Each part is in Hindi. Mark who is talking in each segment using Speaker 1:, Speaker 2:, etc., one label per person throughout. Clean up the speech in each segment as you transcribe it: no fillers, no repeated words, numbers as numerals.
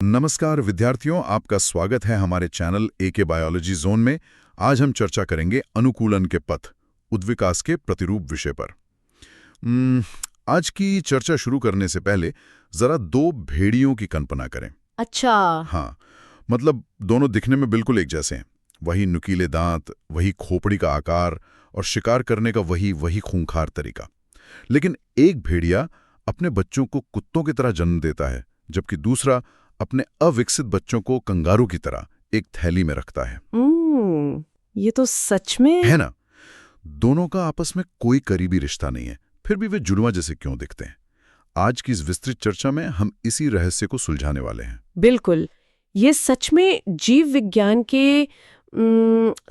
Speaker 1: नमस्कार विद्यार्थियों, आपका स्वागत है हमारे चैनल एके बायोलॉजी जोन में। आज हम चर्चा करेंगे अनुकूलन के पथ, उद्विकास के प्रतिरूप विषय पर। आज की चर्चा शुरू करने से पहले जरा दो भेड़ियों की कल्पना करें।
Speaker 2: अच्छा।
Speaker 1: हाँ, मतलब दोनों दिखने में बिल्कुल एक जैसे हैं। वही नुकीले दांत, वही खोपड़ी का आकार और शिकार करने का वही खूंखार तरीका। लेकिन एक भेड़िया अपने बच्चों को कुत्तों की तरह जन्म देता है, जबकि दूसरा अपने अविकसित बच्चों को कंगारू की तरह एक थैली में रखता है।
Speaker 2: ये तो सच में
Speaker 1: है ना? दोनों का आपस में कोई करीबी रिश्ता नहीं है, फिर भी वे जुड़वा जैसे क्यों दिखते हैं? आज की इस विस्तृत चर्चा में हम इसी रहस्य को सुलझाने वाले हैं।
Speaker 2: बिल्कुल। ये सच में जीव विज्ञान के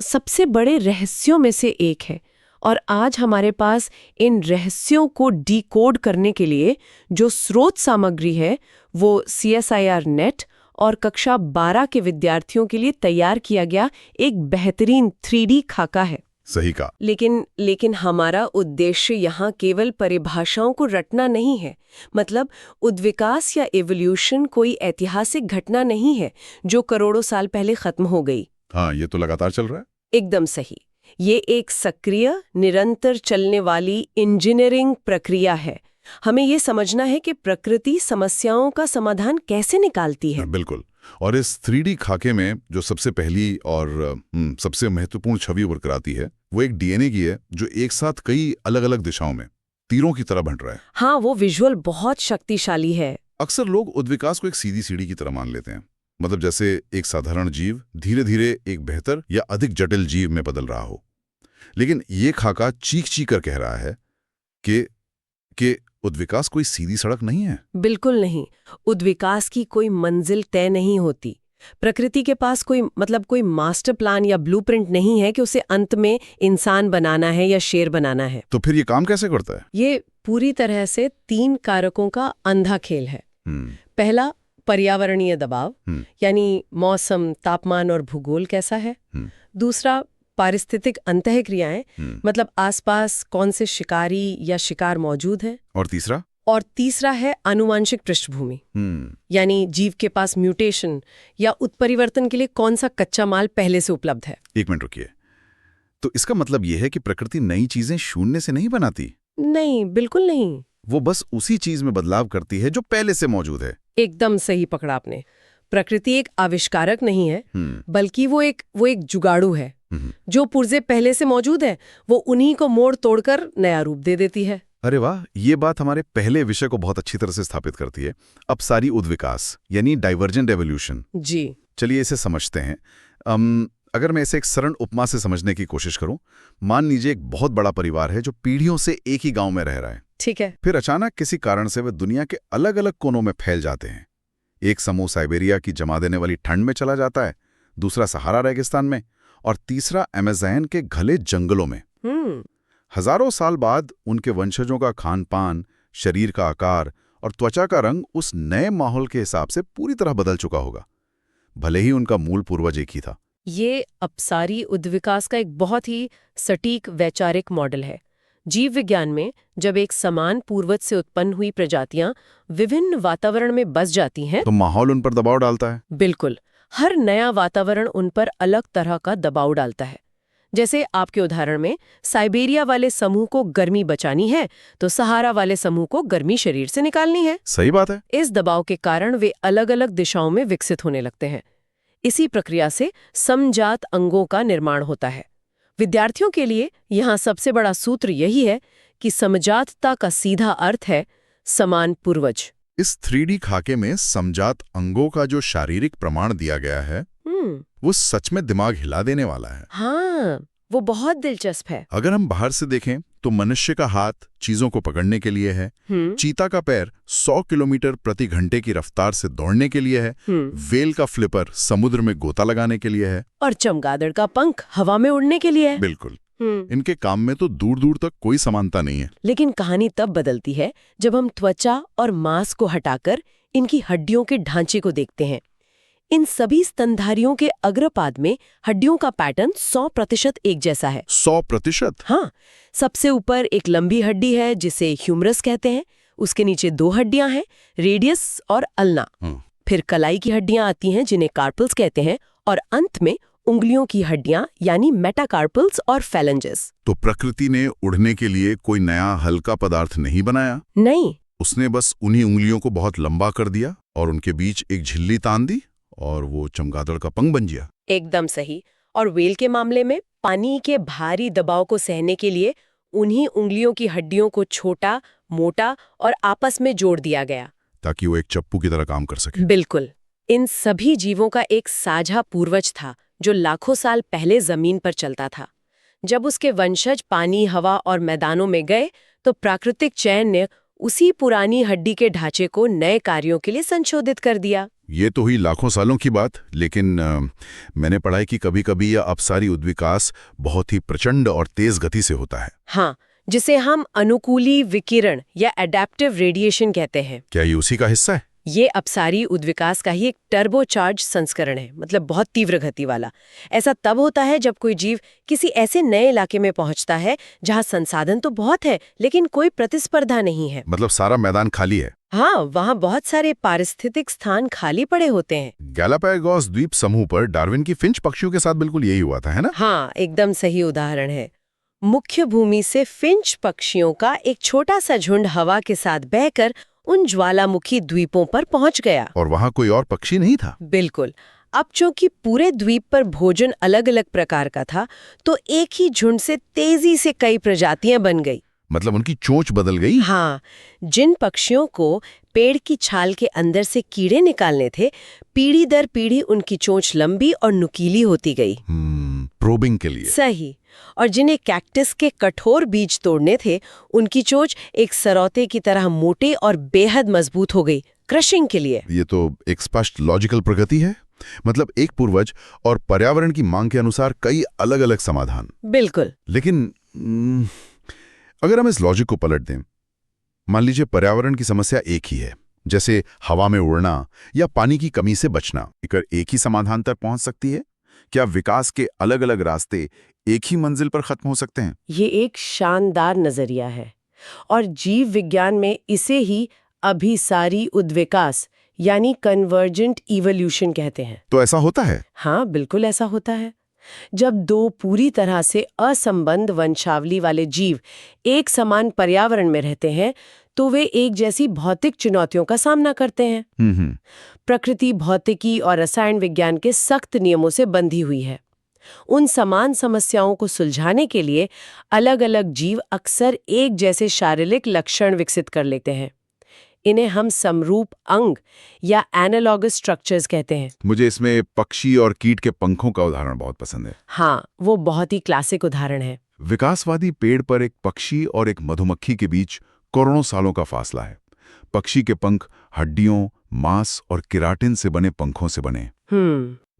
Speaker 2: सबसे बड़े रहस्यों में से एक है। और आज हमारे पास इन रहस्यों को डिकोड करने के लिए जो स्रोत सामग्री है वो CSIR नेट और कक्षा 12 के विद्यार्थियों के लिए तैयार किया गया एक बेहतरीन 3D खाका है।
Speaker 1: सही कहा।
Speaker 2: लेकिन हमारा उद्देश्य यहाँ केवल परिभाषाओं को रटना नहीं है। मतलब उद्विकास या एवोल्यूशन कोई ऐतिहासिक घटना नहीं है जो करोड़ों साल पहले खत्म हो गई।
Speaker 1: हाँ, ये तो लगातार चल रहा है।
Speaker 2: एकदम सही। ये एक सक्रिय, निरंतर चलने वाली इंजीनियरिंग प्रक्रिया है। हमें ये समझना है कि प्रकृति समस्याओं का समाधान कैसे निकालती है।
Speaker 1: बिल्कुल। और इस 3D खाके में जो सबसे पहली और सबसे महत्वपूर्ण छवि उभर कर आती है वो एक DNA की है, जो एक साथ कई अलग अलग दिशाओं में तीरों की तरह बन रहा है।
Speaker 2: हाँ, वो विजुअल बहुत शक्तिशाली है।
Speaker 1: अक्सर लोग उद्विकास को एक सीधी सीढ़ी की तरह मान लेते हैं। मतलब जैसे एक साधारण जीव धीरे धीरे एक बेहतर या अधिक जटिल जीव में बदल रहा हो। लेकिन ये खाका चीख चीख कर कह रहा है कि उद्विकास कोई सीधी सड़क नहीं है।
Speaker 2: बिल्कुल नहीं। उद्विकास की कोई मंजिल तय नहीं होती। प्रकृति के पास कोई मास्टर प्लान या ब्लूप्रिंट नहीं है कि उसे अंत में इंसान बनाना है या शेर बनाना है।
Speaker 1: तो फिर ये काम कैसे करता है?
Speaker 2: ये पूरी तरह से 3 कारकों का अंधा खेल है। पहला, पर्यावरणीय दबाव, यानी मौसम, तापमान और भूगोल कैसा है। दूसरा, पारिस्थितिक अंतःक्रियाएं, मतलब आसपास कौन से शिकारी या शिकार मौजूद है। और तीसरा है आनुवांशिक पृष्ठभूमि, यानी जीव के पास म्यूटेशन या उत्परिवर्तन के लिए कौन सा कच्चा माल पहले से उपलब्ध है।
Speaker 1: एक मिनट रुकिए, तो इसका मतलब यह है कि प्रकृति नई चीजें शून्य से नहीं बनाती?
Speaker 2: नहीं, बिल्कुल नहीं।
Speaker 1: वो बस उसी चीज में बदलाव करती है जो पहले से मौजूद है।
Speaker 2: एकदम सही पकड़ा आपने। प्रकृति एक आविष्कारक नहीं है, बल्कि वो एक जुगाड़ू है। जो पुर्जे पहले से मौजूद है वो उन्हीं को मोड़ तोड़कर नया रूप दे देती है।
Speaker 1: अरे वाह, ये बात हमारे पहले विषय को बहुत अच्छी तरह से स्थापित करती है। अब सारी उद्विकास यानी डाइवर्जेंट एवोल्यूशन।
Speaker 2: जी
Speaker 1: चलिए इसे समझते हैं। अगर मैं इसे एक सरल उपमा से समझने की कोशिश करूं, मान लीजिए एक बहुत बड़ा परिवार है जो पीढ़ियों से एक ही गांव में रह रहा है।
Speaker 2: ठीक है।
Speaker 1: फिर अचानक किसी कारण से वे दुनिया के अलग अलग कोनों में फैल जाते हैं। एक समूह साइबेरिया की जमा देने वाली ठंड में चला जाता है, दूसरा सहारा रेगिस्तान में, और तीसरा अमेज़न के घने जंगलों में। हजारों साल बाद उनके वंशजों का खान पान, शरीर का आकार और त्वचा का रंग उस नए माहौल के हिसाब से पूरी तरह बदल चुका होगा, भले ही उनका मूल पूर्वज एक ही था।
Speaker 2: ये अपसारी उद्विकास का एक बहुत ही सटीक वैचारिक मॉडल है। जीव विज्ञान में जब एक समान पूर्वज से उत्पन्न हुई प्रजातियां विभिन्न वातावरण में बस जाती हैं,
Speaker 1: तो माहौल उन पर दबाव डालता है।
Speaker 2: बिल्कुल। हर नया वातावरण उन पर अलग तरह का दबाव डालता है। जैसे आपके उदाहरण में साइबेरिया वाले समूह को गर्मी बचानी है, तो सहारा वाले समूह को गर्मी शरीर से निकालनी है।
Speaker 1: सही बात है।
Speaker 2: इस दबाव के कारण वे अलग अलग दिशाओं में विकसित होने लगते हैं। इसी प्रक्रिया से समजात अंगों का निर्माण होता है। विद्यार्थियों के लिए यहाँ सबसे बड़ा सूत्र यही है कि समजातता का सीधा अर्थ है समान पूर्वज।
Speaker 1: इस 3D खाके में समजात अंगों का जो शारीरिक प्रमाण दिया गया है वो सच में दिमाग हिला देने वाला है।
Speaker 2: हाँ, वो बहुत दिलचस्प है।
Speaker 1: अगर हम बाहर से देखें तो मनुष्य का हाथ चीजों को पकड़ने के लिए है, चीता का पैर 100 किलोमीटर प्रति घंटे की रफ्तार से दौड़ने के लिए है, व्हेल का फ्लिपर समुद्र में गोता लगाने के लिए है,
Speaker 2: और चमगादड़ का पंख हवा में उड़ने के लिए है।
Speaker 1: बिल्कुल। इनके काम में तो दूर दूर तक कोई समानता नहीं है।
Speaker 2: लेकिन कहानी तब बदलती है जब हम त्वचा और मांस को हटाकर इनकी हड्डियों के ढांचे को देखते हैं। इन सभी स्तनधारियों के अग्रपाद में हड्डियों का पैटर्न 100% एक जैसा है।
Speaker 1: 100%?
Speaker 2: हाँ। सबसे ऊपर एक लंबी हड्डी है जिसे ह्यूमरस कहते हैं। उसके नीचे 2 हड्डियां हैं, रेडियस और अल्ना। फिर कलाई की हड्डियां आती हैं जिन्हें कार्पल्स कहते हैं, और अंत में उंगलियों की हड्डियां यानी मेटाकार्पल्स और फेलेंजेस।
Speaker 1: तो प्रकृति ने उड़ने के लिए कोई नया हल्का पदार्थ नहीं बनाया?
Speaker 2: नहीं,
Speaker 1: उसने बस उन्हीं उंगलियों को बहुत लंबा कर दिया और उनके बीच एक झिल्ली तान दी और वो चमगादड़ का पंख बन गया।
Speaker 2: एकदम सही। और व्हेल के मामले में पानी के भारी दबाव को सहने के लिए उन्हीं उंगलियों की हड्डियों को छोटा, मोटा और आपस में जोड़ दिया गया,
Speaker 1: ताकि वो एक चप्पू की तरह काम कर सके।
Speaker 2: बिल्कुल। इन सभी जीवों का एक साझा पूर्वज था जो लाखों साल पहले जमीन पर चलता था। जब उसके वंशज पानी, हवा और मैदानों में गए तो प्राकृतिक चयन ने उसी पुरानी हड्डी के ढांचे को नए कार्यों के लिए संशोधित कर दिया।
Speaker 1: ये तो हुई लाखों सालों की बात, लेकिन मैंने पढ़ा है कि कभी-कभी यह अपसारी उद्विकास बहुत ही प्रचंड और तेज गति से होता है।
Speaker 2: हाँ, जिसे हम अनुकूली विकिरण या एडेप्टिव रेडिएशन कहते हैं।
Speaker 1: क्या ये उसी का हिस्सा है?
Speaker 2: ये अपसारी उद्विकास का ही एक टर्बोचार्ज संस्करण है, मतलब बहुत तीव्र गति वाला। ऐसा तब होता है जब कोई जीव किसी ऐसे नए इलाके में पहुंचता है जहां संसाधन तो बहुत है लेकिन कोई प्रतिस्पर्धा नहीं है।
Speaker 1: मतलब सारा मैदान खाली है।
Speaker 2: हाँ, वहाँ बहुत सारे पारिस्थितिक स्थान खाली पड़े होते हैं।
Speaker 1: गैलापागोस द्वीप समूह पर डार्विन की फिंच पक्षियों के साथ बिल्कुल यही हुआ था, है ना?
Speaker 2: हाँ, एकदम सही उदाहरण है। मुख्य भूमि से फिंच पक्षियों का एक छोटा सा झुंड हवा के साथ बहकर उन ज्वालामुखी द्वीपों पर पहुंच गया।
Speaker 1: और वहां कोई और पक्षी नहीं था?
Speaker 2: बिल्कुल। अब चूंकि पूरे द्वीप पर भोजन अलग अलग प्रकार का था, तो एक ही झुंड से तेजी से कई प्रजातियां बन गई।
Speaker 1: मतलब उनकी चोंच बदल गई?
Speaker 2: हाँ, जिन पक्षियों को पेड़ की छाल के अंदर से कीड़े निकालने थे, पीढ़ी दर पीढ़ी उनकी चोंच लंबी और नुकीली होती गई।
Speaker 1: प्रोबिंग के लिए।
Speaker 2: सही। और जिन्हें कैक्टस के कठोर बीज तोड़ने थे, उनकी चोंच एक सरौते की तरह मोटे और बेहद मजबूत हो गई, क्रशिंग के लिए।
Speaker 1: ये तो एक स्पष्ट लॉजिकल प्रगति है। मतलब एक पूर्वज और पर्यावरण की मांग के अनुसार कई अलग अलग समाधान।
Speaker 2: बिल्कुल।
Speaker 1: लेकिन अगर हम इस लॉजिक को पलट दें, मान लीजिए पर्यावरण की समस्या एक ही है, जैसे हवा में उड़ना या पानी की कमी से बचना, अगर एक ही समाधान तक पहुंच सकती है? क्या विकास के अलग अलग रास्ते एक ही मंजिल पर खत्म हो सकते हैं?
Speaker 2: ये एक शानदार नजरिया है और जीव विज्ञान में इसे ही अभिसारी उद्विकास यानी कन्वर्जेंट इवोल्यूशन कहते हैं।
Speaker 1: तो ऐसा होता है?
Speaker 2: हाँ, बिल्कुल ऐसा होता है। जब दो पूरी तरह से असंबद्ध वंशावली वाले जीव एक समान पर्यावरण में रहते हैं तो वे एक जैसी भौतिक चुनौतियों का सामना करते हैं। प्रकृति भौतिकी और रसायन विज्ञान के सख्त नियमों से बंधी हुई है। उन समान समस्याओं को सुलझाने के लिए अलग अलग जीव अक्सर एक जैसे शारीरिक लक्षण विकसित कर लेते हैं। इन्हें हम समरूप अंग या एनालॉगस स्ट्रक्चर्स कहते हैं।
Speaker 1: मुझे इसमें पक्षी और कीट के पंखों का उदाहरण बहुत पसंद है।
Speaker 2: हाँ, वो बहुत ही क्लासिक उदाहरण है।
Speaker 1: विकासवादी पेड़ पर एक पक्षी और एक मधुमक्खी के बीच करोड़ों सालों का फासला है। पक्षी के पंख हड्डियों, मांस और केराटिन से बने पंखों से बने।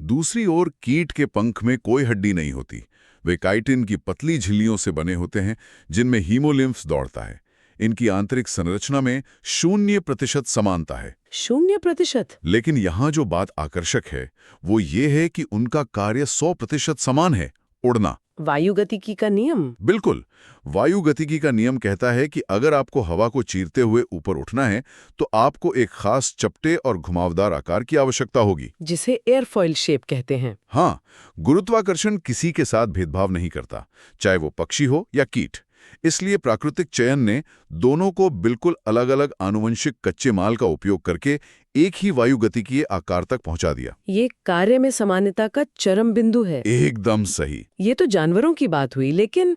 Speaker 1: दूसरी ओर कीट के पंख में कोई हड्डी नहीं होती। वे काइटिन की पतली झिल्लियों से बने होते हैं जिनमें हीमोलिम्फ दौड़ता है। इनकी आंतरिक संरचना में 0% समानता है।
Speaker 2: 0%?
Speaker 1: लेकिन यहाँ जो बात आकर्षक है वो ये है कि उनका कार्य 100% समान है, उड़ना।
Speaker 2: वायुगतिकी का नियम?
Speaker 1: बिल्कुल। वायुगतिकी का नियम कहता है कि अगर आपको हवा को चीरते हुए ऊपर उठना है तो आपको एक खास चपटे और घुमावदार आकार की आवश्यकता होगी,
Speaker 2: जिसे एयरफॉइल शेप कहते हैं।
Speaker 1: हाँ, गुरुत्वाकर्षण किसी के साथ भेदभाव नहीं करता, चाहे वो पक्षी हो या कीट। इसलिए प्राकृतिक चयन ने दोनों को बिल्कुल अलग अलग आनुवंशिक कच्चे माल का उपयोग करके एक ही वायुगतिकीय आकार तक पहुंचा दिया।
Speaker 2: ये कार्य में समानता का चरम बिंदु है।
Speaker 1: एकदम सही।
Speaker 2: ये तो जानवरों की बात हुई, लेकिन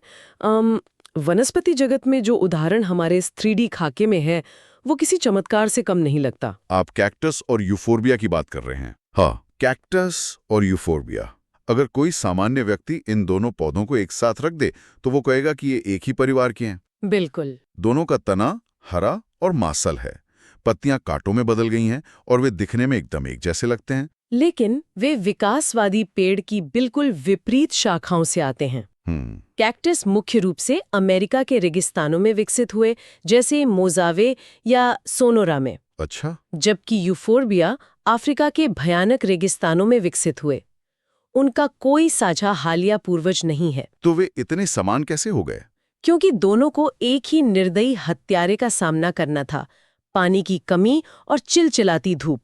Speaker 2: वनस्पति जगत में जो उदाहरण हमारे इस 3D खाके में है वो किसी चमत्कार से कम नहीं लगता।
Speaker 1: आप कैक्टस और यूफोर्बिया की बात कर रहे हैं? हाँ, कैक्टस और यूफोर्बिया। अगर कोई सामान्य व्यक्ति इन दोनों पौधों को एक साथ रख दे तो वो कहेगा कि ये एक ही परिवार के हैं।
Speaker 2: बिल्कुल।
Speaker 1: दोनों का तना हरा और मांसल है, पत्तियां कांटों में बदल गई हैं और वे दिखने में एकदम एक जैसे लगते हैं।
Speaker 2: लेकिन वे विकासवादी पेड़ की बिल्कुल विपरीत शाखाओं से आते हैं। कैक्टस मुख्य रूप से अमेरिका के रेगिस्तानों में विकसित हुए, जैसे मोजावे या सोनोरा में।
Speaker 1: अच्छा।
Speaker 2: जबकि यूफोर्बिया अफ्रीका के भयानक रेगिस्तानों में विकसित हुए। उनका कोई साझा हालिया पूर्वज नहीं है।
Speaker 1: तो वे इतने समान कैसे हो गए?
Speaker 2: क्योंकि दोनों को एक ही निर्दयी हत्यारे का सामना करना था, पानी की कमी और चिलचिलाती धूप।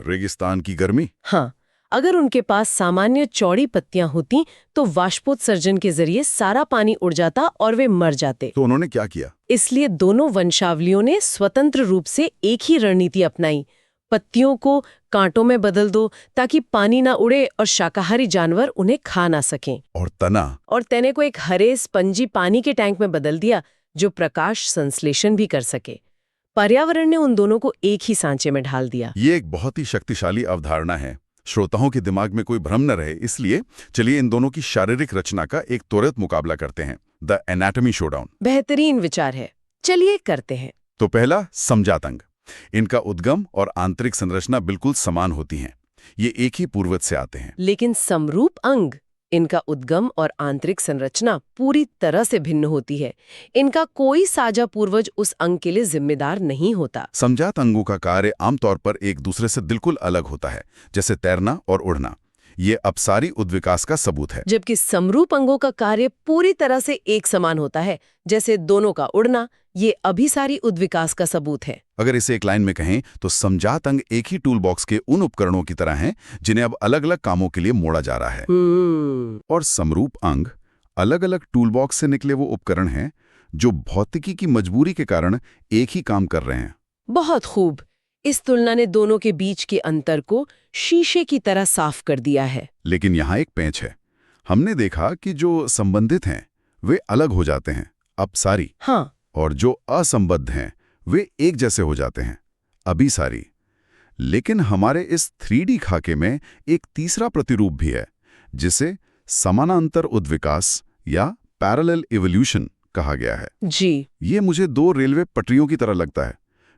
Speaker 1: रेगिस्तान की गर्मी।
Speaker 2: हाँ, अगर उनके पास सामान्य चौड़ी पत्तियां होती तो वाष्पोत्सर्जन के जरिए सारा पानी उड़ जाता और वे मर जाते।
Speaker 1: तो उन्होंने क्या किया?
Speaker 2: इसलिए दोनों वंशावलियों ने स्वतंत्र रूप से एक ही रणनीति अपनाई। पत्तियों को कांटों में बदल दो ताकि पानी ना उड़े और शाकाहारी जानवर उन्हें खा ना सकें।
Speaker 1: और तने
Speaker 2: को एक हरे स्पंजी पानी के टैंक में बदल दिया जो प्रकाश संश्लेषण भी कर सके। पर्यावरण ने उन दोनों को एक ही सांचे में ढाल दिया।
Speaker 1: ये एक बहुत ही शक्तिशाली अवधारणा है। श्रोताओं के दिमाग में कोई भ्रम न रहे, इसलिए चलिए इन दोनों की शारीरिक रचना का एक त्वरित मुकाबला करते हैं। The anatomy showdown.
Speaker 2: बेहतरीन विचार है, चलिए करते हैं।
Speaker 1: तो पहला समजात अंग। इनका उद्गम और आंतरिक संरचना बिल्कुल समान होती हैं। ये एक ही पूर्वज से आते हैं।
Speaker 2: लेकिन समरूप अंग, इनका उद्गम और आंतरिक संरचना पूरी तरह से भिन्न होती है। इनका कोई साझा पूर्वज उस अंग के लिए जिम्मेदार नहीं होता।
Speaker 1: समजात अंगों का कार्य आमतौर पर एक दूसरे से बिल्कुल अलग होता है, जैसे तैरना और उड़ना। ये अपसारी उद्विकास का सबूत है।
Speaker 2: जबकि समरूप अंगों का कार्य पूरी तरह से एक समान होता है, जैसे दोनों का उड़ना। ये अभिसारी उद्विकास का सबूत है।
Speaker 1: अगर इसे एक लाइन में कहें तो समजात अंग एक ही टूल बॉक्स के उन उपकरणों की तरह हैं जिन्हें अब अलग अलग कामों के लिए मोड़ा जा रहा है। और समरूप अंग अलग अलग टूल बॉक्स से निकले वो उपकरण हैं जो भौतिकी की मजबूरी के कारण एक ही काम कर रहे हैं।
Speaker 2: बहुत खूब। इस तुलना ने दोनों के बीच के अंतर को शीशे की तरह साफ कर दिया है।
Speaker 1: लेकिन यहाँ एक पेंच है। हमने देखा कि जो संबंधित हैं वे अलग हो जाते हैं, अपसारी।
Speaker 2: हाँ।
Speaker 1: और जो असंबद्ध हैं वे एक जैसे हो जाते हैं, अभिसारी। लेकिन हमारे इस 3D खाके में एक तीसरा प्रतिरूप भी है जिसे समानांतर उद्विकास या पैरेलल इवोल्यूशन कहा गया है।
Speaker 2: जी। ये
Speaker 1: मुझे दो रेलवे पटरियों की तरह लगता है।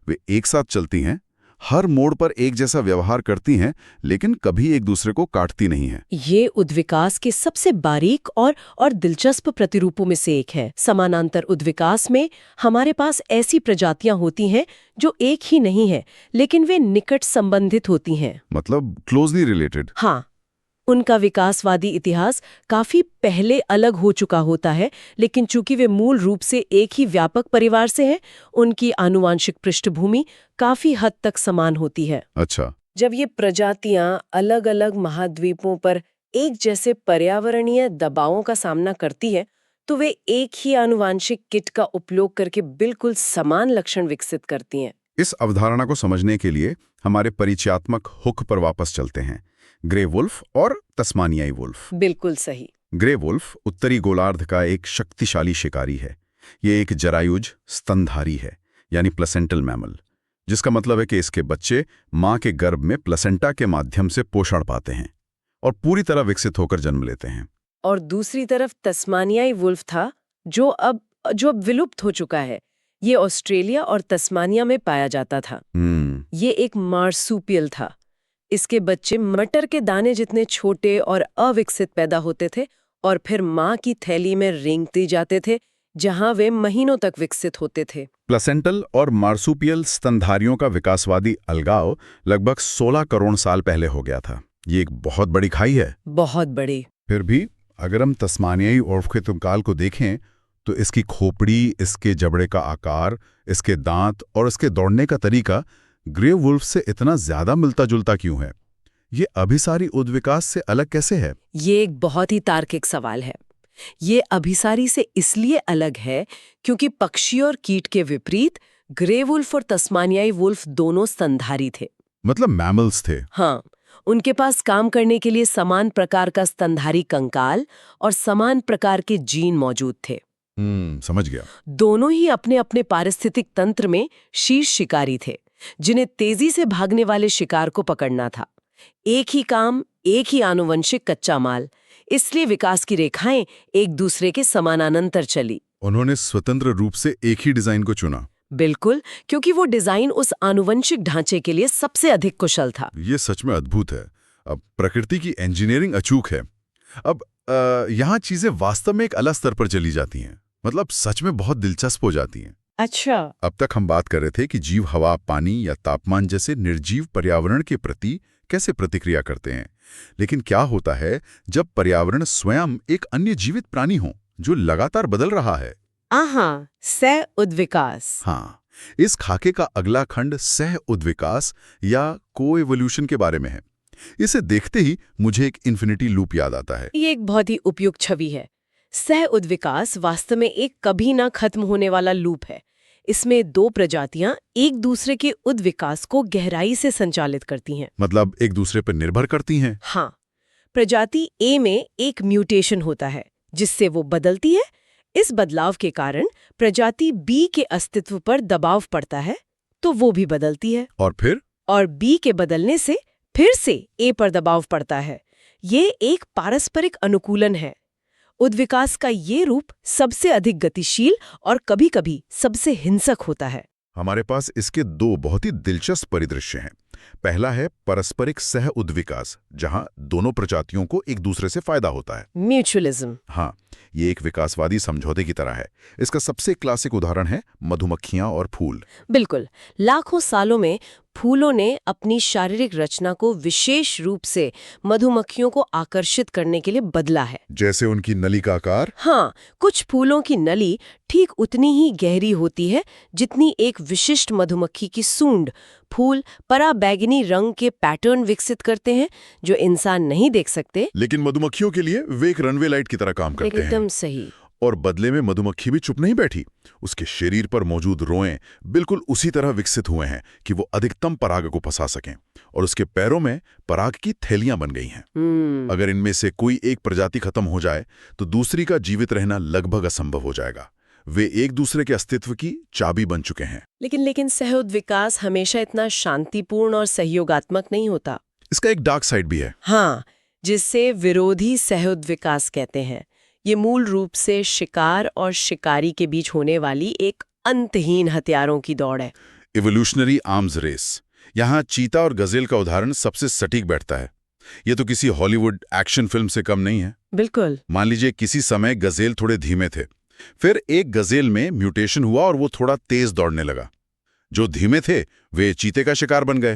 Speaker 1: वे एक साथ चलती हैं, हर मोड़ पर एक जैसा व्यवहार करती हैं, लेकिन कभी एक दूसरे को काटती नहीं हैं।
Speaker 2: ये उद्विकास के सबसे बारीक और दिलचस्प प्रतिरूपों में से एक है। समानांतर उद्विकास में हमारे पास ऐसी प्रजातियां होती हैं जो एक ही नहीं है, लेकिन वे निकट संबंधित होती हैं।
Speaker 1: मतलब क्लोजली रिलेटेड।
Speaker 2: हाँ, उनका विकासवादी इतिहास काफी पहले अलग हो चुका होता है, लेकिन चूंकि वे मूल रूप से एक ही व्यापक परिवार से हैं, उनकी आनुवांशिक पृष्ठभूमि काफी हद तक समान होती है।
Speaker 1: अच्छा।
Speaker 2: जब ये प्रजातियां अलग-अलग महाद्वीपों पर एक जैसे पर्यावरणीय दबावों का सामना करती है, तो वे एक ही आनुवांशिक किट का उपयोग करके बिल्कुल समान लक्षण विकसित करती हैं।
Speaker 1: इस अवधारणा को समझने के लिए हमारे परिचयात्मक हुक पर वापस चलते हैं। ग्रे वुल्फ और तस्मानियाई वुल्फ।
Speaker 2: बिल्कुल सही।
Speaker 1: ग्रे वुल्फ उत्तरी गोलार्ध का एक शक्तिशाली शिकारी है। ये एक जरायुज स्तनधारी है, यानी प्लेसेंटल मैमल, जिसका मतलब है कि इसके बच्चे मां के गर्भ में प्लेसेंटा के माध्यम से पोषण पाते हैं और पूरी तरह विकसित होकर जन्म लेते हैं।
Speaker 2: और दूसरी तरफ तस्मानियाई वुल्फ था, जो अब विलुप्त हो चुका है। ये ऑस्ट्रेलिया और तस्मानिया में पाया जाता था। ये एक मार्सूपियल था। इसके बच्चे मटर के दाने जितने छोटे और अविकसित पैदा होते थे और फिर मां की थैली में रेंगते जाते थे, जहां वे महीनों तक विकसित होते थे।
Speaker 1: प्लेसेंटल और मार्सूपियल स्तनधारियों का विकासवादी अलगाव लगभग 16 करोड़ साल पहले हो गया था। ये एक बहुत बड़ी खाई है।
Speaker 2: बहुत बड़ी।
Speaker 1: फिर भी अगर हम तस्मानियाई वुल्फ के कंकाल को देखें तो इसकी खोपड़ी, इसके जबड़े का आकार, इसके दांत और इसके दौड़ने का तरीका ग्रे वुल्फ से इतना ज्यादा मिलता जुलता क्यों है? ये अभिसारी उद्विकास से अलग कैसे है?
Speaker 2: ये एक बहुत ही तार्किक सवाल है। ये अभिसारी से इसलिए अलग है क्योंकि पक्षी और कीट के विपरीत ग्रे वुल्फ और तस्मानियाई वुल्फ दोनों स्तनधारी थे।
Speaker 1: मतलब मैमल्स थे।
Speaker 2: हाँ, उनके पास काम करने के लिए समान प्रकार का स्तनधारी कंकाल और समान प्रकार के जीन मौजूद थे।
Speaker 1: समझ गया।
Speaker 2: दोनों ही अपने अपने पारिस्थितिक तंत्र में शीर्ष शिकारी थे, जिन्हें तेजी से भागने वाले शिकार को पकड़ना था। एक ही काम, एक ही आनुवंशिक कच्चा माल, इसलिए विकास की रेखाएं एक दूसरे के समानांतर चली।
Speaker 1: उन्होंने स्वतंत्र रूप से एक ही डिजाइन को चुना।
Speaker 2: बिल्कुल, क्योंकि वो डिजाइन उस आनुवंशिक ढांचे के लिए सबसे अधिक कुशल था।
Speaker 1: ये सच में अद्भुत है। अब प्रकृति की इंजीनियरिंग अचूक है। अब यहाँ चीजें वास्तव में एक अलग स्तर पर चली जाती हैं, मतलब सच में बहुत दिलचस्प हो जाती हैं।
Speaker 2: अच्छा।
Speaker 1: अब तक हम बात कर रहे थे कि जीव हवा, पानी या तापमान जैसे निर्जीव पर्यावरण के प्रति कैसे प्रतिक्रिया करते हैं, लेकिन क्या होता है जब पर्यावरण स्वयं एक अन्य जीवित प्राणी हो जो लगातार बदल रहा है?
Speaker 2: सह उद्विकास।
Speaker 1: हाँ, इस खाके का अगला खंड सह उद्विकास या को-एवोल्यूशन के बारे में है। इसे देखते ही मुझे एक इन्फिनिटी लूप याद आता है।
Speaker 2: ये एक बहुत ही उपयुक्त छवि है। सह उद्विकास वास्तव में एक कभी ना खत्म होने वाला लूप है। इसमें दो प्रजातियां एक दूसरे के उद्विकास को गहराई से संचालित करती हैं।
Speaker 1: मतलब एक दूसरे पर निर्भर करती हैं।
Speaker 2: हाँ, प्रजाति ए में एक म्यूटेशन होता है जिससे वो बदलती है। इस बदलाव के कारण प्रजाति बी के अस्तित्व पर दबाव पड़ता है, तो वो भी बदलती है।
Speaker 1: और
Speaker 2: बी के बदलने से फिर से ए पर दबाव पड़ता है। ये एक पारस्परिक अनुकूलन है। उद्विकास का ये रूप सबसे अधिक गतिशील और कभी-कभी सबसे हिंसक होता है।
Speaker 1: हमारे पास इसके दो बहुत ही दिलचस्प परिदृश्य हैं। पहला है पारस्परिक सह उद्विकास, जहां दोनों प्रजातियों को एक दूसरे से फायदा होता है।
Speaker 2: म्यूचुअलिज्म।
Speaker 1: हाँ, ये एक विकासवादी समझौते की तरह है। इसका सबसे क्लासिक उदाहरण है मधुमक्खियां और फूल।
Speaker 2: बिल्कुल। लाखों सालों में फूलों ने अपनी शारीरिक रचना को विशेष रूप से मधुमक्खियों को आकर्षित करने के लिए बदला है।
Speaker 1: जैसे उनकी नली का आकार।
Speaker 2: हाँ, कुछ फूलों की नली ठीक उतनी ही गहरी होती है जितनी एक विशिष्ट मधुमक्खी की सूंड। फूल पराबैंगनी रंग के पैटर्न विकसित करते हैं जो इंसान नहीं देख सकते,
Speaker 1: लेकिन मधुमक्खियों के लिए वे एक रनवे लाइट की तरह काम करते हैं।
Speaker 2: एकदम सही।
Speaker 1: और बदले में मधुमक्खी भी चुप नहीं बैठी। उसके शरीर पर मौजूद रोएं बिल्कुल उसी तरह विकसित हुए हैं कि वो अधिकतम पराग को फंसा सकें, और उसके पैरों में पराग की थैलियां बन गई हैं। अगर इनमें से कोई एक प्रजाति खत्म हो जाए तो दूसरी का जीवित रहना लगभग असंभव हो जाएगा। वे एक दूसरे के अस्तित्व की चाबी बन चुके हैं।
Speaker 2: लेकिन सह-उद्विकास हमेशा इतना शांतिपूर्ण और सहयोगात्मक नहीं होता।
Speaker 1: इसका एक डार्क साइड भी है।
Speaker 2: हाँ, जिसे विरोधी सह-उद्विकास कहते हैं। ये मूल रूप से शिकार और शिकारी के बीच होने वाली एक अंतहीन हथियारों की दौड़ है।
Speaker 1: Evolutionary arms race. यहाँ चीता और गजेल का उदाहरण सबसे सटीक बैठता है। ये तो किसी हॉलीवुड एक्शन फिल्म से कम नहीं है।
Speaker 2: बिल्कुल।
Speaker 1: मान लीजिए किसी समय गजेल थोड़े धीमे थे, फिर एक गजेल में म्यूटेशन हुआ और वो थोड़ा तेज दौड़ने लगा। जो धीमे थे वे चीते का शिकार बन गए।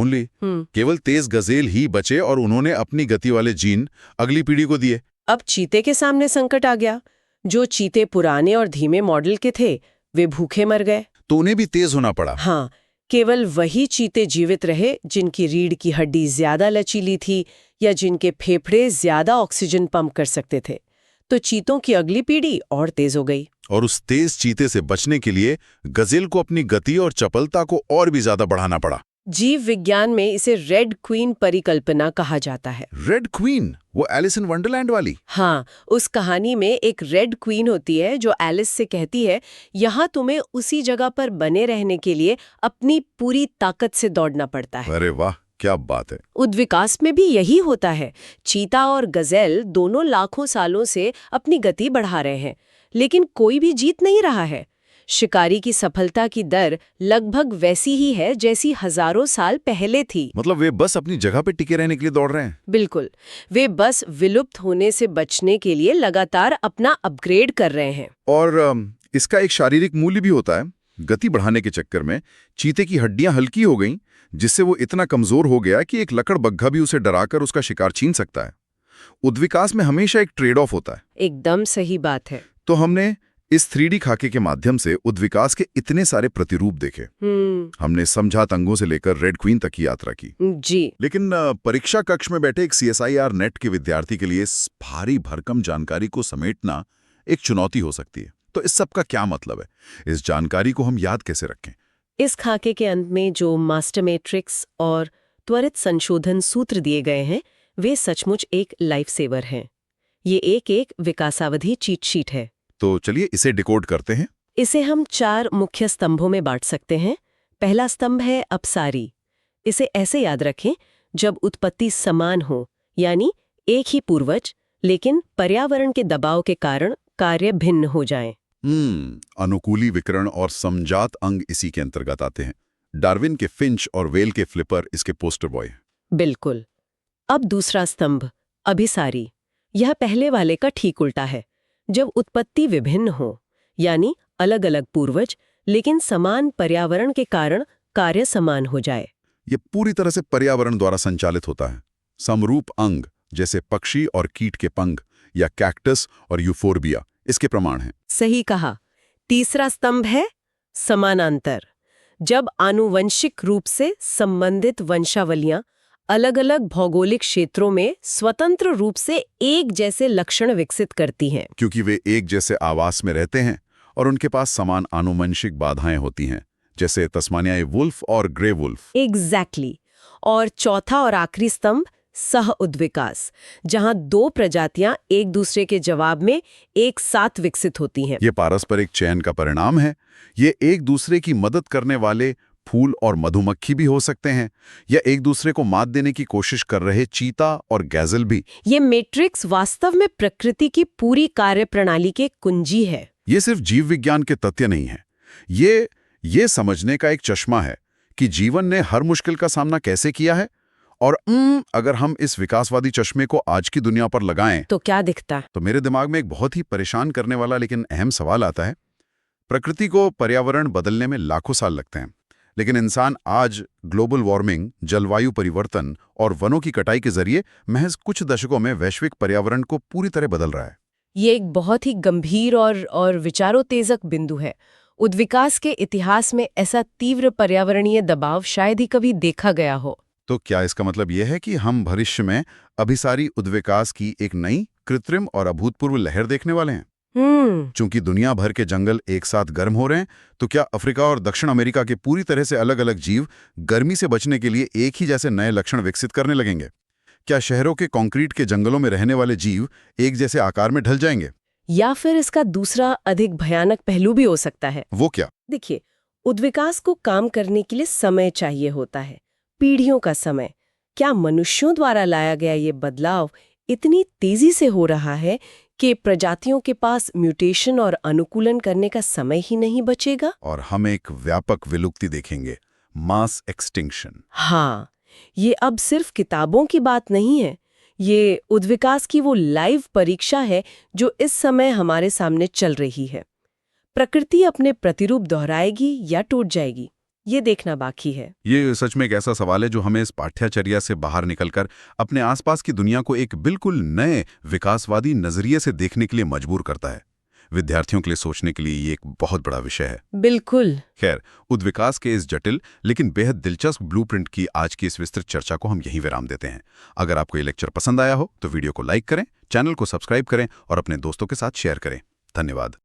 Speaker 1: ओनली केवल तेज गजेल ही बचे और उन्होंने अपनी गति वाले जीन अगली पीढ़ी को दिए।
Speaker 2: अब चीते के सामने संकट आ गया। जो चीते पुराने और धीमे मॉडल के थे वे भूखे मर गए,
Speaker 1: तो उन्हें भी तेज होना पड़ा।
Speaker 2: हाँ, केवल वही चीते जीवित रहे जिनकी रीढ़ की हड्डी ज्यादा लचीली थी या जिनके फेफड़े ज्यादा ऑक्सीजन पंप कर सकते थे। तो चीतों की अगली पीढ़ी और तेज हो गई।
Speaker 1: और उस तेज चीते से बचने के लिए गजेल को अपनी गति और चपलता को और भी ज्यादा बढ़ाना पड़ा।
Speaker 2: जीव विज्ञान में इसे रेड क्वीन परिकल्पना कहा जाता है।
Speaker 1: रेड क्वीन, वो एलिस इन वंडरलैंड वाली?
Speaker 2: हाँ, उस कहानी में एक रेड क्वीन होती है जो एलिस से कहती है, यहाँ तुम्हें उसी जगह पर बने रहने के लिए अपनी पूरी ताकत से दौड़ना पड़ता है।
Speaker 1: अरे वाह, क्या बात है।
Speaker 2: उद्विकास में भी यही होता है। चीता और गजेल दोनों लाखों सालों से अपनी गति बढ़ा रहे हैं, लेकिन कोई भी जीत नहीं रहा है। शिकारी की सफलता की दर लगभग वैसी ही है जैसी हजारों साल पहले थी।
Speaker 1: मतलब वे बस अपनी जगह पे टिके रहने के लिए दौड़ रहे हैं।
Speaker 2: बिल्कुल, वे बस विलुप्त होने से बचने के लिए लगातार अपना अपग्रेड कर रहे हैं।
Speaker 1: और इसका एक शारीरिक मूल्य भी होता है। गति बढ़ाने के चक्कर में चीते की हड्डियां हल्की हो गईं, जिससे वो इतना कमजोर हो गया कि एक लकड़बग्घा भी उसे डराकर उसका शिकार छीन सकता है। उद्विकास में हमेशा एक ट्रेड ऑफ होता है।
Speaker 2: एकदम सही बात है।
Speaker 1: तो हमने इस 3D खाके के माध्यम से उद्विकास के इतने सारे प्रतिरूप देखे। हमने समझात अंगों से लेकर रेड क्वीन तक की यात्रा की।
Speaker 2: जी।
Speaker 1: लेकिन परीक्षा कक्ष में बैठे एक CSIR नेट के विद्यार्थी के लिए इस भारी भरकम जानकारी को समेटना एक चुनौती हो सकती है। तो इस सब का क्या मतलब है? इस जानकारी को हम याद कैसे रखें?
Speaker 2: इस खाके के अंत में जो मास्टर मैट्रिक्स और त्वरित संशोधन सूत्र दिए गए हैं, वे सचमुच एक लाइफ सेवर हैं। ये एक विकासावधि चीट शीट है।
Speaker 1: तो चलिए इसे डिकोड करते हैं।
Speaker 2: इसे हम 4 मुख्य स्तंभों में बांट सकते हैं। पहला स्तंभ है अपसारी। इसे ऐसे याद रखें, जब उत्पत्ति समान हो, यानी एक ही पूर्वज, लेकिन पर्यावरण के दबाव के कारण कार्य भिन्न हो जाएं।
Speaker 1: अनुकूली विकर्ण और समजात अंग इसी के अंतर्गत आते हैं। डार्विन के फिंच और वेल के फ्लिपर इसके पोस्टर बॉय।
Speaker 2: बिल्कुल। अब दूसरा स्तंभ अभिसारी। यह पहले वाले का ठीक उल्टा है। जब उत्पत्ति विभिन्न हो, यानी अलग अलग पूर्वज, लेकिन समान पर्यावरण के कारण कार्य समान हो जाए।
Speaker 1: ये पूरी तरह से पर्यावरण द्वारा संचालित होता है। समरूप अंग जैसे पक्षी और कीट के पंख या कैक्टस और यूफोर्बिया इसके प्रमाण हैं।
Speaker 2: सही कहा। तीसरा स्तंभ है समानांतर। जब आनुवंशिक रूप से संबंधित वंशावलियां अलग अलग भौगोलिक क्षेत्रों में स्वतंत्र रूप से एक जैसे लक्षण विकसित करती हैं।
Speaker 1: क्योंकि वे एक जैसे आवास में रहते हैं और उनके पास समान आनुवंशिक बाधाएं होती हैं, जैसे तस्मानियाई वुल्फ और ग्रे वुल्फ।
Speaker 2: एग्जैक्टली। और चौथा और आखिरी स्तंभ सह उद्विकास, जहां दो प्रजातियां एक दूसरे के जवाब में एक साथ विकसित होती हैं।
Speaker 1: ये पारस्परिक चयन का परिणाम है। ये एक दूसरे की मदद करने वाले फूल और मधुमक्खी भी हो सकते हैं, या एक दूसरे को मात देने की कोशिश कर रहे चीता और गैज़ल भी।
Speaker 2: ये मैट्रिक्स वास्तव में प्रकृति की पूरी कार्यप्रणाली के कुंजी है।
Speaker 1: ये सिर्फ जीव विज्ञान के तथ्य नहीं है, ये समझने का एक चश्मा है कि जीवन ने हर मुश्किल का सामना कैसे किया है। और अगर हम इस विकासवादी चश्मे को आज की दुनिया पर लगाएं
Speaker 2: तो क्या दिखता है?
Speaker 1: तो मेरे दिमाग में एक बहुत ही परेशान करने वाला लेकिन अहम सवाल आता है। प्रकृति को पर्यावरण बदलने में लाखों साल लगते हैं, लेकिन इंसान आज ग्लोबल वार्मिंग, जलवायु परिवर्तन और वनों की कटाई के जरिए महज कुछ दशकों में वैश्विक पर्यावरण को पूरी तरह बदल रहा है।
Speaker 2: ये एक बहुत ही गंभीर और विचारोत्तेजक बिंदु है। उद्विकास के इतिहास में ऐसा तीव्र पर्यावरणीय दबाव शायद ही कभी देखा गया हो।
Speaker 1: तो क्या इसका मतलब यह है कि हम भविष्य में अभिसारी उद्विकास की एक नई, कृत्रिम और अभूतपूर्व लहर देखने वाले हैं? चूंकि दुनिया भर के जंगल एक साथ गर्म हो रहे हैं, तो क्या अफ्रीका और दक्षिण अमेरिका के पूरी तरह से अलग अलग जीव गर्मी से बचने के लिए एक ही जैसे नए लक्षण विकसित करने लगेंगे? क्या शहरों के कंक्रीट के जंगलों में रहने वाले जीव एक जैसे आकार में ढल जाएंगे?
Speaker 2: या फिर इसका दूसरा अधिक भयानक पहलू भी हो सकता है।
Speaker 1: वो क्या?
Speaker 2: देखिए, उद्विकास को काम करने के लिए समय चाहिए होता है, पीढ़ियों का समय। क्या मनुष्यों द्वारा लाया गया ये बदलाव इतनी तेजी से हो रहा है कि प्रजातियों के पास म्यूटेशन और अनुकूलन करने का समय ही नहीं बचेगा?
Speaker 1: और हम एक व्यापक विलुप्ति देखेंगे, मास एक्सटिंक्शन।
Speaker 2: हाँ, ये अब सिर्फ किताबों की बात नहीं है। ये उद्विकास की वो लाइव परीक्षा है जो इस समय हमारे सामने चल रही है। प्रकृति अपने प्रतिरूप दोहराएगी या टूट जाएगी, ये देखना बाकी है।
Speaker 1: ये सच में एक ऐसा सवाल है जो हमें इस पाठ्यचर्या से बाहर निकलकर अपने आसपास की दुनिया को एक बिल्कुल नए विकासवादी नजरिए से देखने के लिए मजबूर करता है। विद्यार्थियों के लिए सोचने के लिए ये एक बहुत बड़ा विषय है।
Speaker 2: बिल्कुल।
Speaker 1: खैर, उद्विकास के इस जटिल लेकिन बेहद दिलचस्प ब्लूप्रिंट की आज की इस विस्तृत चर्चा को हम यहीं विराम देते हैं। अगर आपको ये लेक्चर पसंद आया हो तो वीडियो को लाइक करें, चैनल को सब्सक्राइब करें और अपने दोस्तों के साथ शेयर करें। धन्यवाद।